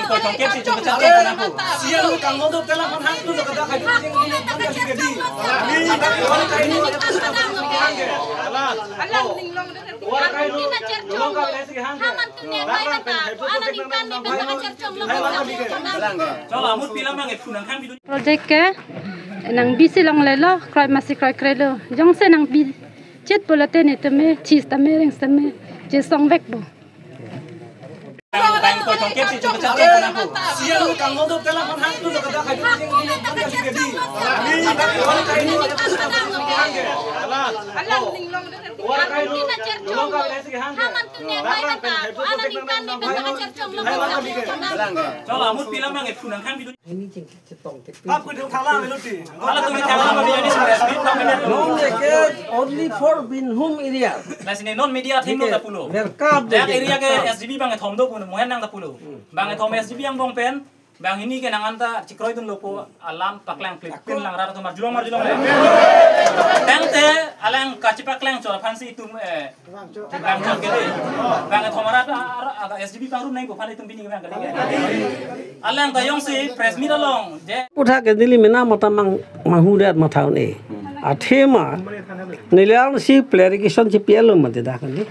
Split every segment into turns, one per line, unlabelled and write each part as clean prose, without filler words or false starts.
koi tongkem si cuma cakap dengan aku.
Siang lu kang untuk telepon hantu lu kata kayak gitu yang ini kan kasih gede. Ini orang kayak ini kita sudah berangge.
Alang ninglong
Orang kayak lu
cercong. Haman tu ne bai kata. Anak ikan ni benda cercong lo.
Coba amut film yang itu nangkang bidu.
Project ke nang bisi long lelo krai masih krai krelo jong se nang bi chet bolate ne teme cheese tame ring tame je song vek bo
Bang koi tongkem si cuma cakap dengan aku.
Siang lu kang untuk telepon hantu lu kata kayak gitu yang ini kan kasih gede. Ini orang kayak ini kita sudah berangge.
Alang ninglong
Orang kayak lu
cercong. Haman tu ne bai kata. Anak ikan ni benda cercong lo.
Coba amut film yang itu nangkang bidu.
Apa dia kalah melodi?
Kalau tu kita kalau video ini sudah speed kami
Only for Binhum area.
Nah sini non media tim lo tak puluh.
Merkab
Yang area ke SGB bang thom do pun mohen nang tak puluh. Bang thom SGB yang bong pen. Bang ini ke nang anta cikroi dun lopo alam paklang flip pin lang rara tu marjulong le. Tente alang kacipak lang coba fansi itu bang jam kede. Bang thom rara agak SGB bang rum nai ko fansi itu bini bang kali. Alang tayong si press meet along.
Putra ke dili mena mata mahudat matau ni. Athema nilang si clarification si pielo mate dah kan ni.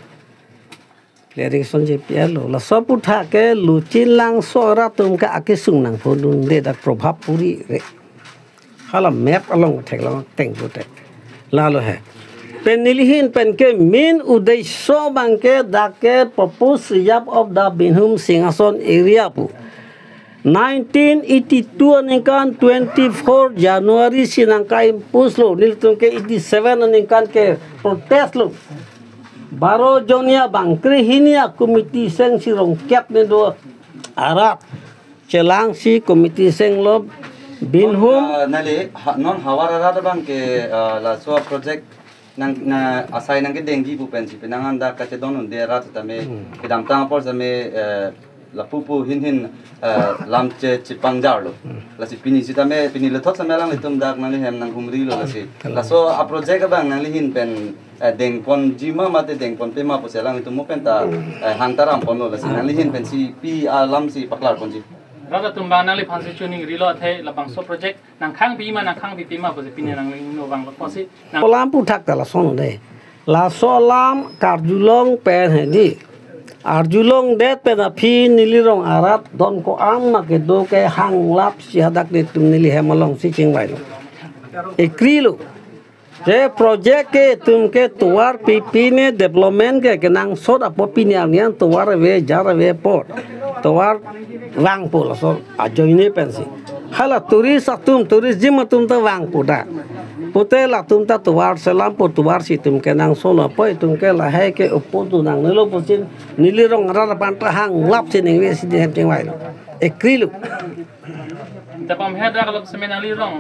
Clarification si pielo la सब उठा के लुचिन लांग सोरा तुमका आके सुंगनांग फोदुन दे दा प्रभाव पूरी रे हाला map along tek long teng putek लालो है पेन निलिहिन पेन के मेन उद्देश्य बांके दाके प्रपोज रिजर्व ऑफ द बिनहुम सिंहासन एरिया पु 1982 निकान 24 Januari sinangkai puslo nil tungke 87 nikan ke protest lo 12 jonia bangkri hinia komiti seng sirong kep ne do arat celang si komiti seng lo binhum
nale non hawara rada bang ke la so project nang na asai nang ke denggi pu pensi penangan da ka che don de rat tame kedam tang por tame la pupu hin lam che chipang jar lo la si pini si tame pini le thot samelang le tum dak nang le hem nang humri lo la si la so a project bang nang le hin pen deng pon jima mate deng pon pema po selang itu mo pen ta hantaram pon lo la si nang le hin pen si pi alam si paklar pon si
Rada tumbang nang li pansi tuning rilo the labang so project nang khang bi ma nang khang bi pima po pini nang no bang lo si
lam puthak la son de la so lam karjulong pen he di Arjulong det pena phi nilirong arat don ko am ma ke do ke hang lap si hadak de tum nili hemalong si chingwai lo ekrilo je project ke tum ke tuar pp ne development ke nang sot apo pinyang nian tuar we jar we pot tuar wang pol so ajoine pensi hala turis atum turis jim atum ta wang puda Pute la tum ta tuar selam po tuar si tum ke nang solo po tum ke la hai ke upo tu nang nilo po sin nilirong rara panta hang lap sin ing si di hem chingwai lo ekrilu
tapam head ra kalok semen ali rong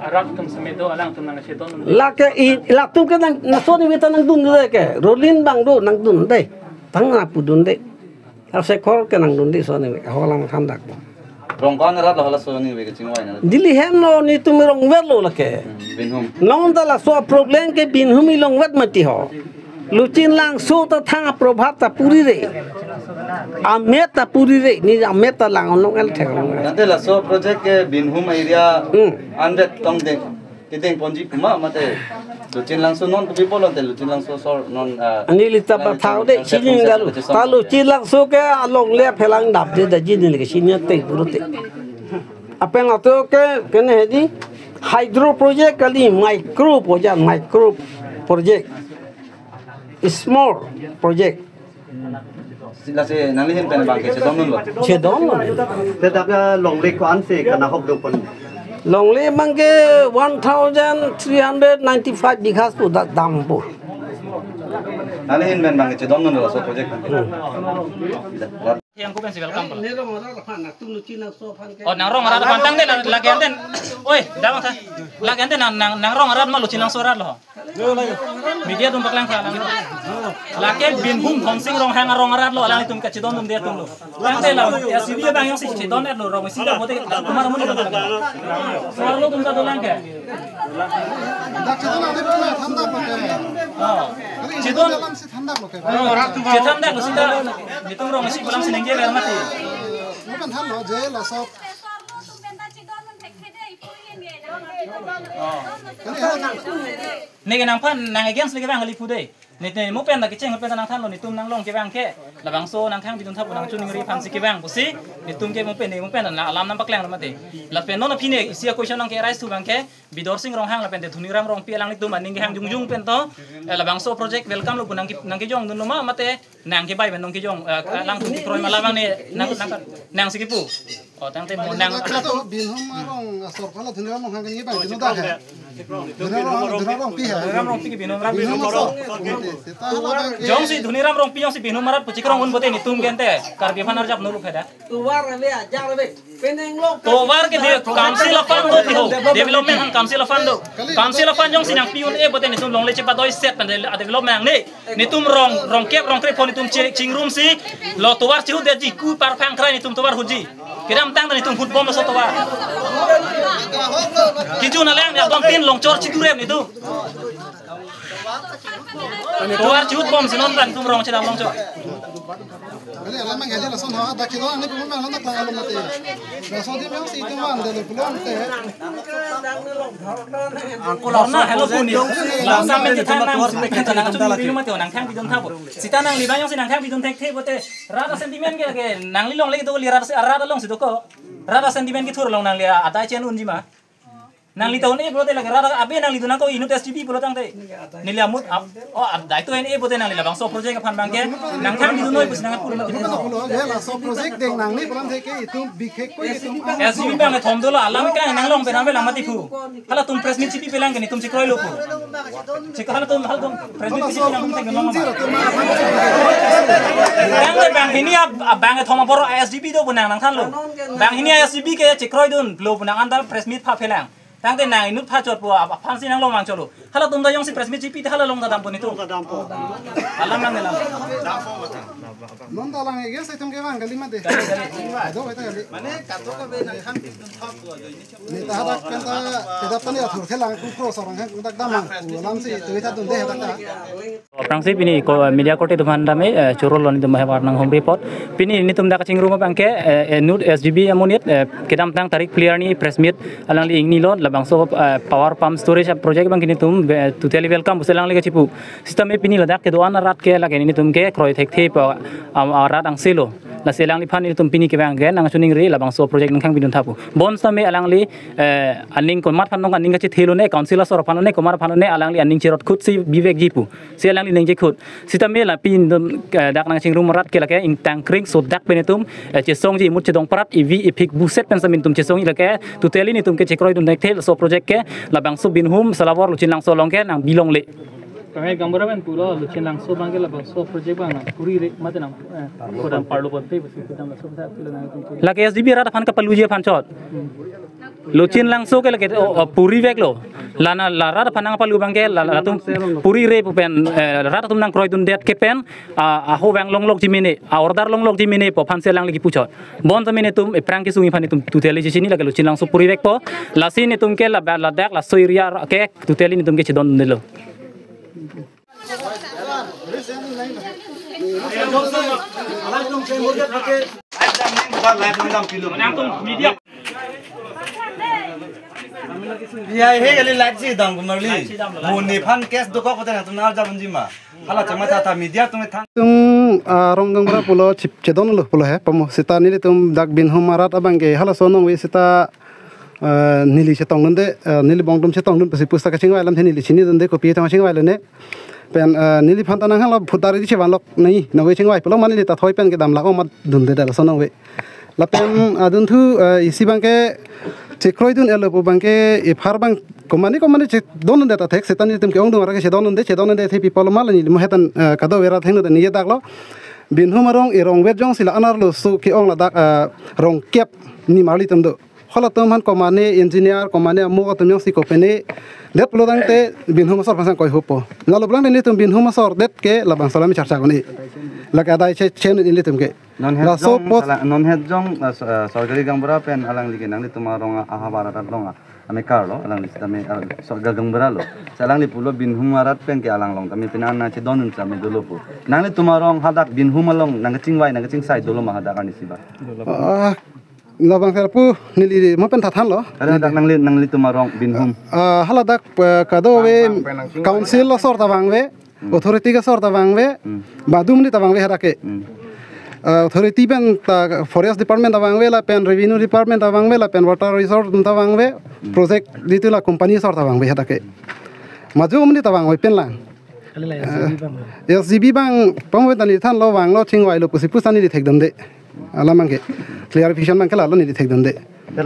arat tum semedo alang tum nang seton
la ke la tum ke nang nasoni wita nang dun de ke rolin bang do nang dun de tang na pu dun de al se khor ke nang dun de so ne holang thandak
rongkan rat lo hala so ni we ke chingwai na
dili hem no ni tum rong wer lo la ke
binhum
non da la so problem ke binhum i long wat mati ho luchin lang so ta thang prabhav ta puri re amet ta puri re ni amet ta lang onong el thek
nante la so project ke binhum area andet tong de kiteng ponji puma mate luchin lang so non to people on luchin lang so non
ani li ta pa thau de sinin galu ta luchin lang so ke along le phelang dap de da jin ni ke sinya te purute apen ato ke ne di hydro project kali micro project small project
sila se nalihin pen bang ke
chedon
tetapi long lek ko anse kana hok do pon
long le mangke 1395 bighas pu dam pu
nalihin pen bang ke don no so project
yang ku pensi welcome oh nang rong arat pantang de lagi ante oi damang sa lagi ante nang rong arat malu cinang surat lo media tum paklang sa lang lagi binhum thomsing rong hang rong arat lo alang tum ka chidon tum dia tum lo ante la ya sibia bang yang si chidon lo rong sila bote tumar mun lo suar lo tum ka dolang ke
dak chidon ade puna thanda pate
chidon
lam se thanda lo ke
chidon dak lo sida nitum rong si pulang sineng je ber mati
Bukan hal lo je lah sob.
Nih kenang pan nang against lagi bang lipu deh. Nih mau pen lagi ceng pen nang tan lo nih tum nang long ke bang ke. Labang so nang kang bidun thapu nang cuning ri pan si ke bang pusi. Nih tum ke mau pen nang alam nampak leng mate. La pen nona pine isia question nang ke rise tu bang ke. Bidor sing rong hang la pen de thuni ram rong pi lang nih tum aning ke hang jung jung pen to. Labang so project welcome lo nang ke jong dun ma mate nang ke bai ben nong ke jong lang tu kroi malabang nih nang si kipu. Oh tang te mo nang
Kalau bin hum arong asor kalau thuni ram hang ni bang dinu dah ke. Dinu ram pi ha.
ram rong pi ke binum ram binum
asor. Sita hala bang.
jong si dhuni ram rong pi jong si binum marat puchi krong un bote ni tum gente kar bi phanar jap nulu pheda
Tuwar rabe ajar rabe. Peneng lo.
to war ke de council of fund do ti ho development han council of fund do council of fund jong si nang piun e bote ni tum long le chepa doi set pan development ni tum rong kep rong kre phone ni tum ching room si lo to war chi hu de ji ku par phang krai ni tum to war huji kiram tang ni tum hut bom so to war kiju na leng ya dom tin long chor chi durem ni tu to war chi hut bom sinon pan tum rong chedam long chor
Kali alam mang aja lah son ha dah kira ni pun mang nak alam mati. Dah so dia memang si tu mang dah pulang te.
Corona hello puni la samen ti than nang kita nang chung ni ma teo nang khang bidon thapo sita nang libang yong si nang khang bidon thek the bote rada sentiment ke nang li long le to li rada long si to ko rada sentiment ki thur long nang le atai chen unji ma nang li to ne bote la rada abe nang li do nang ko inu STB bote tang te ni le amut o dai to ne bote nang li labang so project ka phan bang ke nang khang bidon noi pus nang pul ma
Pulau je lah so project deng nang ni pulang te ke itu bikek ko itu.
STB bang thom do la alam ka nang long pe nang be lang mati pu hala tum press meet chipi pelang ke ni tum chikroi lo pu chikhala tum hal tum press meet chipi nang tum te nong ma bang ini bang thoma boro SDB do bunang nang than lo bang ini SDB ke chikroi dun lo bunang andal press meet pha phelang tang te nang inut pha chot pu phan si nang lo mang cholo hala tum da yong si press meet chipi hala long da dam pu ni tu alam nang nelam
Non dalang ege sai tum ke bang kali mate. Ado eta kali. Mane kato ka be nang khang thap ko jo ni. Ni ta dak kan ta kita pan ya thur thelang ku cross orang khang dak damang. Lam si tu ta dun de dak ta.
Prangsip ini ko media kote tuman dame churol loni tum hebar nang home report pini ini tum dak ching rumah bangke nut SGB amoniat kedam tang tarik clear ni press meet alang li ingni lo labang so power pump storage project bang kini tum tuteli welcome buselang li chipu sistem e pini ladak ke doan rat ke lage ini tum ke kroi thek the pa rat ang selo la selang li phan ni tum pini ke bang ge nang chuning ri labang so project nang khang bidun thapu bon same alang li aning ko mat phan nong aning ga chi thelo ne council sor phan ne ko mar phan ne alang li aning chirot khut si bivek jipu se alang li neng je khut sistem e la pin dak nang ching rum rat ke lage in tang kring so dak benetum che song ji mut che dong prat ev epik buset pen samin tum che song lage tuteli ni tum ke chekroi dun nek thel so project ke labang so bin hum salawar luchin lang so long ke nang bilong le Kami gambar ben pula luchin lang so bang ke labang so project bang puri re mate nang kodam parlo bote besi kodam so sa pula nang tum lage SDB rat phan ka paluje phan chot luchin lang so ke lage puri vek lo lana la rat phan nang palu bang ke la tum puri re pen rat tum nang kroi dun det ke pen a ho bang long lok jimine a order long lok jimine po phan se lang lagi puchot bon tamine tum e prang ke sungi phan tum tuteli je sini lage luchin lang so puri vek po la sini tum ke la dak la soiria ke tuteli ni tum ke chidon delo
Ya he kali light si dang kumarli. Muni phan case doko ko tena tunar jaban jima. Hala chama ta media tume thang.
Tum rong dang bra pulo chip chedon lo pulo he pamo sita ni tum dak bin humarat abang ge hala sonong we sita nili chetong nde nili bongdum chetong nun pasi pustaka chingwa lam theni li chini dende ko pi ta chingwa le ne pen nili phan tanang hala phutari di chewan lok nei no we chingwa pulo mani ta thoi pen ke dam la ko ma dun de da sonong we la pen adun thu isi bang ke chekroi dun elo bu bang ke e phar bang komani che don de ta thek setani tum ke ong dum ra ke chedon de the people mal ni mo hetan ka do vera theng de ni dak lo bin humarong e rong wet jong sila anar lo su ki ong la dak rong kep ni mali tum do Kalau teman komane engineer komane amu atau yang si kopene det pulo dang te bin huma sor pasang koi hupo lalu pulang ini tum bin huma sor det ke labang salami charcha koni laka ada chen ini tum ke
non head jong sorgari gambara pen alang ligi nang itu marong aha barata longa ame Carlo alang lis tame so gagang beralo salang li pulo binhum arat pen ke alang long tame pinana che donun tame dolo pu nang le tumarong hadak binhum along nang chingwai nang ching sai dolo ma hadak ani siba
labang serpu nili mo pen thathan lo
hadak nang li tumarong binhum
haladak kado we council lo sor tawang we authority ka sor tawang we badum ni tawang we harake authority pen forest department tawang we la pen revenue department tawang we la pen water resource tawang we project ditula company sor tawang we harake maju umni tawang we pen lang SGB bang pamwetani than lo wang lo chingwai lo pusi pusani di thekdam de alamang ke clarification bang kala lo ni di thekdam de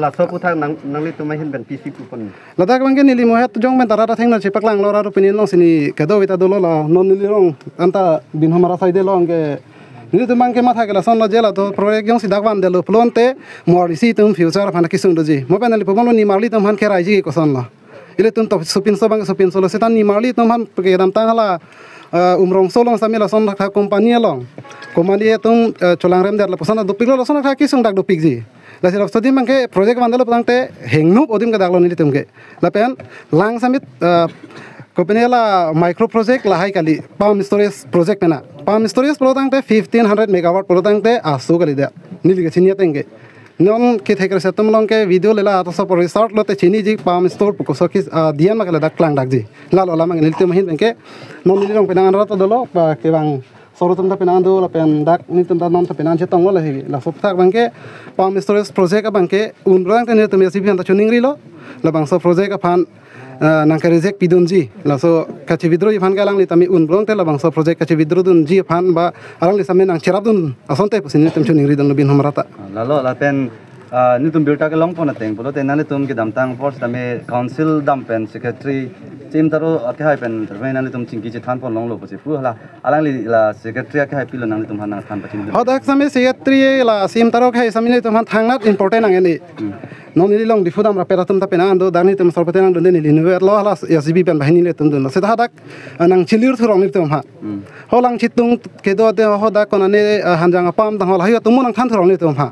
la so puthak nang li tumai hin ben PC kupon
ladak bang ke nili mohet jong ben tarata thengna chepaklang lo ra ro pinin long sini kado wita dolo la non nili rong anta bin hamara saide long ke ni tu mangke matha kala son lo jela to project jong sidak wan de lo plonte mori si tum future phana kisung doji mo ben li pomalo ni marli tum han kerai ji ko son la ile tum to supin so bang supin solo setan ni marli tum han ke dam tang hala umrong solong samila son kha company long company tum cholang rem der la posana do piglo son kha kisung dak do pigji la sirap stodi mangke project wan de lo pangte hengnup odim ka daklo ni tum ke la pen lang samit company la micro project la hai kali pump storage project pena pump storage product te 1500 megawatt product te asu kali da nili ke chinia tenge non ke thekre setum long ke video lela ato so resort lo te chini ji pump store ko so ki dian ma kala dak klang dak ji la lo la mang nili te mahin bengke non nili long penangan rat dolo pa ke bang sorotum ta penang do la pen dak ni tum ta non ta penan che tong la hi la sop tak bangke pump storage project bangke un product te ne te mesi bian ta chuning ri lo la bang so project phan nang ka reject pidunji la so kachi vidro ifan galang li tami un blong te la bang so project kachi vidro dun ji phan ba arang li samen nang cherabdun asonte pusin tem chuning ri dang bin hamrata
lalo la pen ni tum bilta ke long pona teng polo te nale tum ke damtang force tame council dampen secretary tim taro ake hai pen terme nale tum chingki che than pon long lo pose pu hala alang li la secretary ake hai pilo nang tum han than pachin
hodak same secretary la sim taro khai samile tum han thangnat important ang ani non ni long difudam ra peratum ta penang do dani tum sorpate nang dun ni linuwer lo hala SGB pen bahini le tum dun se hadak nang chilir thurong ni tum ha holang chitung ke do de hodak konane hanjang apam dang hol hayo tum nang than thurong ni tum ha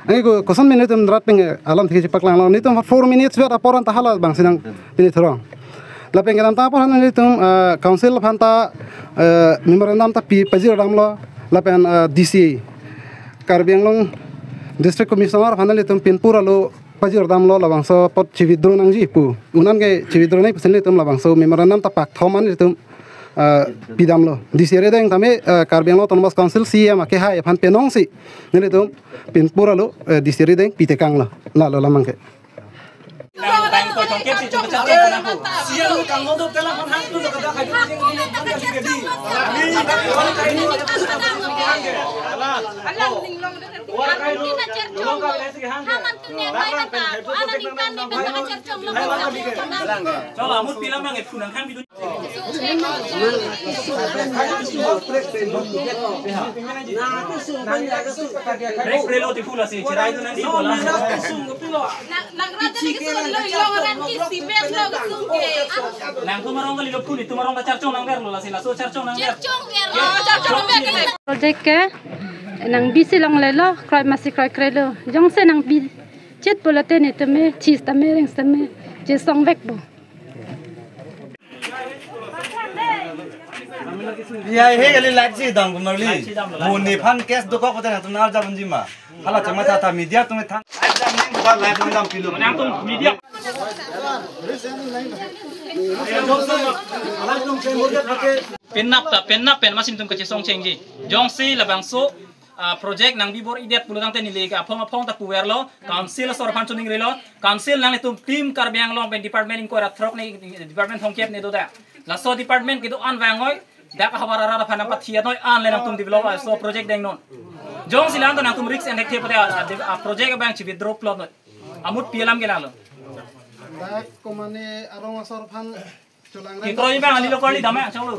ani ko kosan minute tum drat peng alam thiki paklang lo ni tum 4 minutes wer aporan ta hala bang sinang pini thurong la peng ram ta aporan ni tum council phanta memorandum ta pi pajir ram lo la pen DC Karbianglong district commissioner phanali tum pin pura lo pajir dam lo labang so pot chividro nang ji pu unan ge chividro nai pusin le tum labang so memorandum ta pak thoman ni tum pidam lo disere deng tame Karbiang lo autonomous council CM ke ha phan penong si ni tum pin pura lo disere deng pitekang lo la lo lamang ke
bang ko tong kep si chung cha te na ko
siang lu kang modok telah kon hang tu lo kada kai jing ini kan jadi gedi ni kon kai ni ada sudah hang ke
alang ning long
war kai lu long ka le si hang ke
haman tu ne mai mata ana ning kan ni ben ajar chong lo
chola mut pilam nang et kunang khang bidu break prelo ti fula si chirai tu nang di bola
nang rata ni kesu lo ilong ran ki si ben lo kesung ke
nang tumarong ka lilop kuli tumarong ka charchong nang gerlo la sila so charchong nang ger
charchong ber
project ke nang bisi long le lo krai masi krai krelo jong se nang bi chet polate ne teme chis tame reng tame je song vek bo
ya he gali laji dang marli muni phan case do ko ta na ja bunji ma hala chama ta media tume thang jam ning ba live ning dam pilo
nang tum media penna pen masim tum kachi song chengji jong si labang so project nang bibor idet pulutang te nili ka phong ta puwer lo council sor phan chuning relo council nang tum team Karbiang long ben department ko ra throk ni department hong kep ne do da la so department ki do an wangoi da ka habara ra phana pathia noi an le nang tum develop so project deng non jong silang to nang tum risk and active a project bang chi withdraw plot noi amut pialam gelalo
dak komane arong asor phan cholang
ki troi bang ali lo kali dama cholo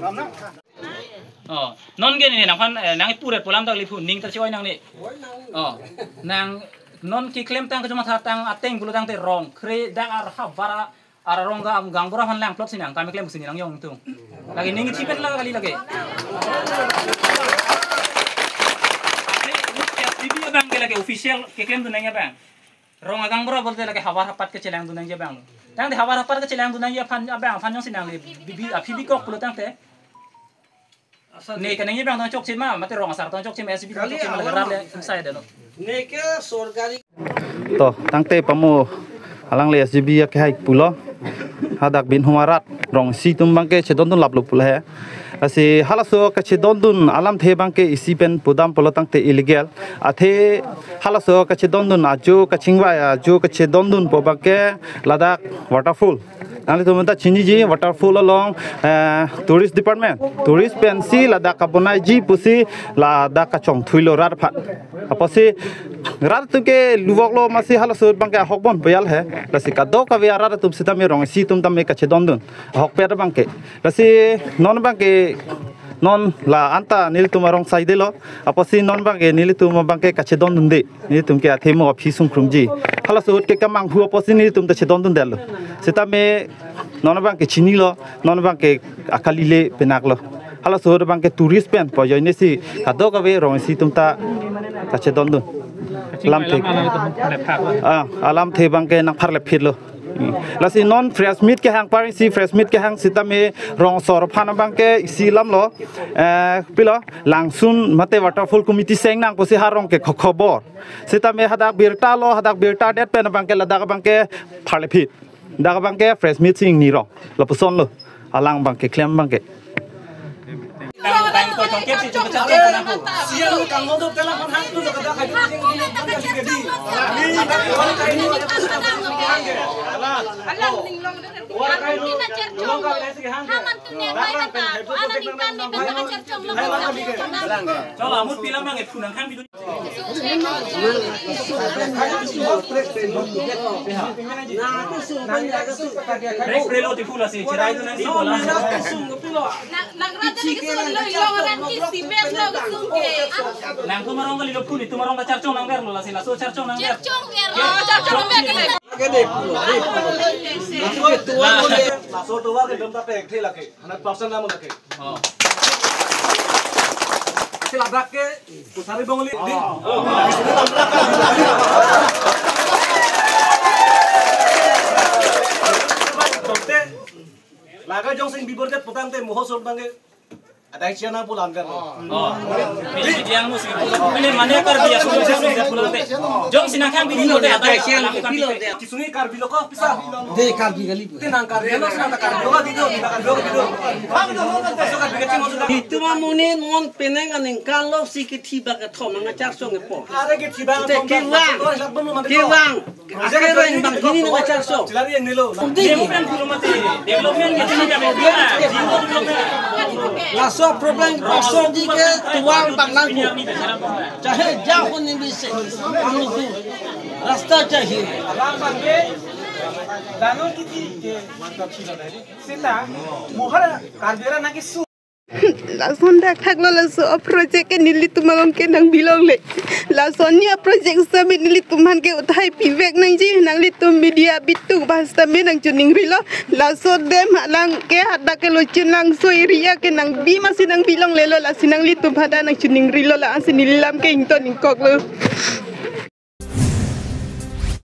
non ge ni nang phan nang pure pulam dak li phu ning ta choi nang ni nang non ki claim tang ka cuma tang ateng bulu tang te rong kre dak ar habara ararong ga gang bora han lang plot sinang kami klaim sini lang yong tung lagi ning chipen la kali lagi ini bang ke lagi official ke klaim tu nanya bang rong agang bro bolte lagi hawar hapat ke celang dunang je bang tang de hawar hapat ke celang dunang je fan abang fan jong sinang le bibi api kok pulo tang te ne kanang je bang tang chok chima mate rong asar tang chok chima SB tang chok chima garap le inside no
ne ke sorgari
to tangte pamu alang le SGB ya kai pulo hadak bin humarat rong si tumbang ke chedon dun laplo pula he asi halaso ka chedon dun alam the bang ke isi pen pudam polo tangte illegal athe halaso ka chedon dun ajo ka chingwa ajo ka chedon dun po bang ke ladak waterfall nale to mata chini ji waterfall along tourist department tourist pensi ladak ka bonai ji pusi ladak ka chong thuilo rar phat aposi rar tu ke luvok lo masi halaso bang ke hokbon bayal he lasi ka do ka wi rar tu sita me rong si tum tam me ka chedon dun hok per bang ke lasi non bang ke non la anta nil tumarong saidelo aposi non bang ke nil tum bang ke ka chedon dun de nil tum ke athemo phisung krumji halaso ke kamang hu aposi nil tum ta chedon dun del sita me non bang ke chini lo non bang ke akali le penak lo halaso bang ke tourist pen po joine si ka do ka we rong si tum ta ka chedon dun alam the alam the bang ke nak phar le phit lo lasi non fresh meat ke hang paring si fresh meat ke hang sita me rong sor phana bang ke si lam lo pilo langsun mate waterfall committee seng nang posi harong ke khobor sita me hadak birta det pen bang ke ladak bang ke phale phit dak bang ke fresh meat sing ni ro lo puson lo alang bang ke klem bang ke
bang ko chong kep si chong cha na ko
siang lu kang ngodo telah kon hang tu lo kada kai ding ini bang si gedi ni dak kon kai ni ada sudah hang ke
alang ning long
war kai lu long ka le si hang ke
haman tu ne mai mata ana ning kan ni ben ka cercong lo
chong amut pilam bang e phunang khang bidu Rek prelo ti phula si chirai tu nang di bola
nang rata ni ke lo yo ran ki si mes lo sung ke
nang tu marong ka lilo phuli tu marong ka charchong nang ber lo la si la so charchong nang ber
cercong cercong be ke
ke de pulo ke tua boleh laso tua ke dom ta pe the la ke 100% namu la ke sila brak ke pusari bongli di domte laga jong sing bibor ke potang te moho sor bange adai chiana pulan kar
Bili yang musi bili mane kar dia sudah pulau te jong sinang khang bili te adai chiana
kisuni kar bilo ko pisa de kar bi gali tenang kar bilo sinang kar bilo video kar bilo video masuk kar bigati mo sudah
itu mah munin mon peneng aning kan lo si ke tiba ke thom nga char song po
ada ke tiba
te kiwang akhirnya yang bang kini nga char song
cilari yang nilo
development pulau mate development ke sini kami dia
la so problem pasor di ke tuang banglang ko chahe ja hun ni bise amu ku rasta chahe
Dano kiti ke sita mohara karbira na ki su
Lason dak hak lo laso project ke nili tumalong ke nang bilong le lason ni project sabi nili tuman ke utai pivek nang ji nang litum media bitu basta me nang juning rilo laso dem halang ke hada ke locin lang so area ke nang bi masih nang bilong lelo la sinang litum hada nang juning rilo la asin nilam ke ington ingkok lo